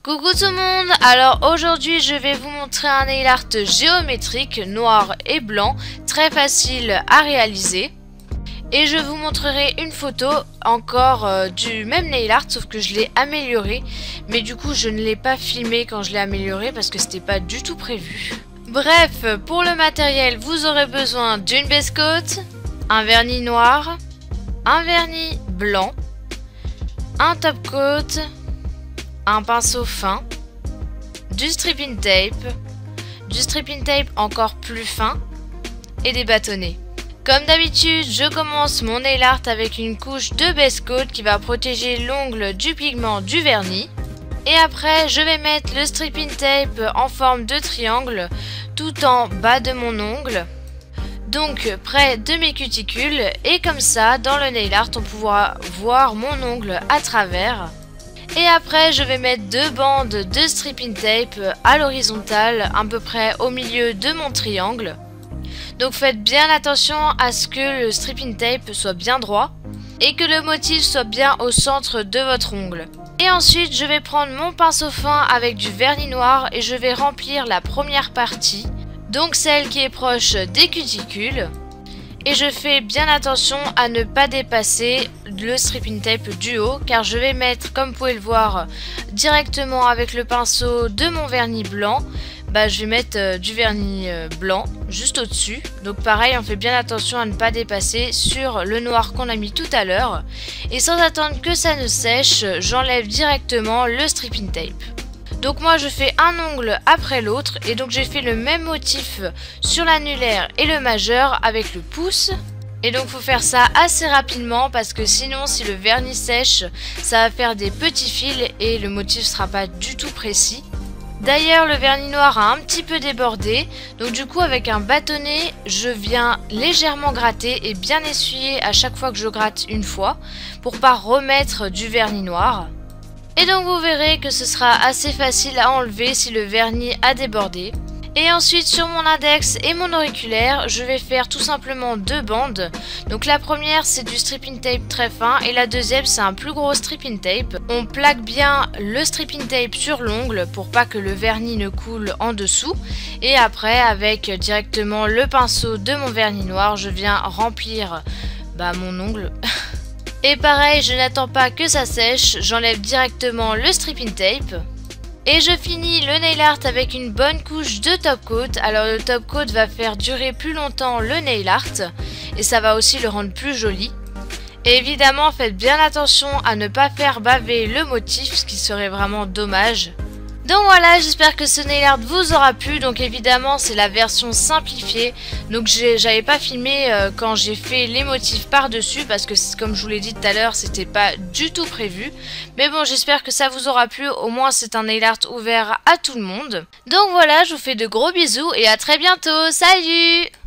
Coucou tout le monde, alors aujourd'hui je vais vous montrer un nail art géométrique noir et blanc, très facile à réaliser. Et je vous montrerai une photo encore du même nail art, sauf que je l'ai amélioré. Mais du coup je ne l'ai pas filmé quand je l'ai amélioré parce que c'était pas du tout prévu. Bref, pour le matériel vous aurez besoin d'une base coat, un vernis noir, un vernis blanc, un top coat, un pinceau fin, du stripping tape encore plus fin et des bâtonnets. Comme d'habitude, je commence mon nail art avec une couche de base coat qui va protéger l'ongle du pigment du vernis. Et après, je vais mettre le stripping tape en forme de triangle tout en bas de mon ongle. Donc près de mes cuticules, et comme ça, dans le nail art, on pourra voir mon ongle à travers. Et après je vais mettre deux bandes de stripping tape à l'horizontale, à peu près au milieu de mon triangle. Donc faites bien attention à ce que le stripping tape soit bien droit et que le motif soit bien au centre de votre ongle. Et ensuite je vais prendre mon pinceau fin avec du vernis noir et je vais remplir la première partie, donc celle qui est proche des cuticules. Et je fais bien attention à ne pas dépasser le stripping tape du haut, car je vais mettre, comme vous pouvez le voir, directement avec le pinceau de mon vernis blanc. Je vais mettre du vernis blanc juste au-dessus. Donc pareil, on fait bien attention à ne pas dépasser sur le noir qu'on a mis tout à l'heure. Et sans attendre que ça ne sèche, j'enlève directement le stripping tape. Donc moi je fais un ongle après l'autre et donc j'ai fait le même motif sur l'annulaire et le majeur avec le pouce. Et donc faut faire ça assez rapidement parce que sinon si le vernis sèche, ça va faire des petits fils et le motif sera pas du tout précis. D'ailleurs le vernis noir a un petit peu débordé, donc du coup avec un bâtonnet je viens légèrement gratter et bien essuyer à chaque fois que je gratte une fois pour pas remettre du vernis noir. Et donc vous verrez que ce sera assez facile à enlever si le vernis a débordé. Et ensuite sur mon index et mon auriculaire, je vais faire tout simplement deux bandes. Donc la première c'est du stripping tape très fin et la deuxième c'est un plus gros stripping tape. On plaque bien le stripping tape sur l'ongle pour pas que le vernis ne coule en dessous. Et après avec directement le pinceau de mon vernis noir, je viens remplir mon ongle. Et pareil, je n'attends pas que ça sèche, j'enlève directement le stripping tape. Et je finis le nail art avec une bonne couche de top coat. Alors le top coat va faire durer plus longtemps le nail art et ça va aussi le rendre plus joli. Et évidemment, faites bien attention à ne pas faire baver le motif, ce qui serait vraiment dommage. Donc voilà, j'espère que ce nail art vous aura plu. Donc évidemment c'est la version simplifiée. Donc j'avais pas filmé quand j'ai fait les motifs par dessus parce que comme je vous l'ai dit tout à l'heure, c'était pas du tout prévu. Mais bon, j'espère que ça vous aura plu. Au moins c'est un nail art ouvert à tout le monde. Donc voilà, je vous fais de gros bisous et à très bientôt. Salut!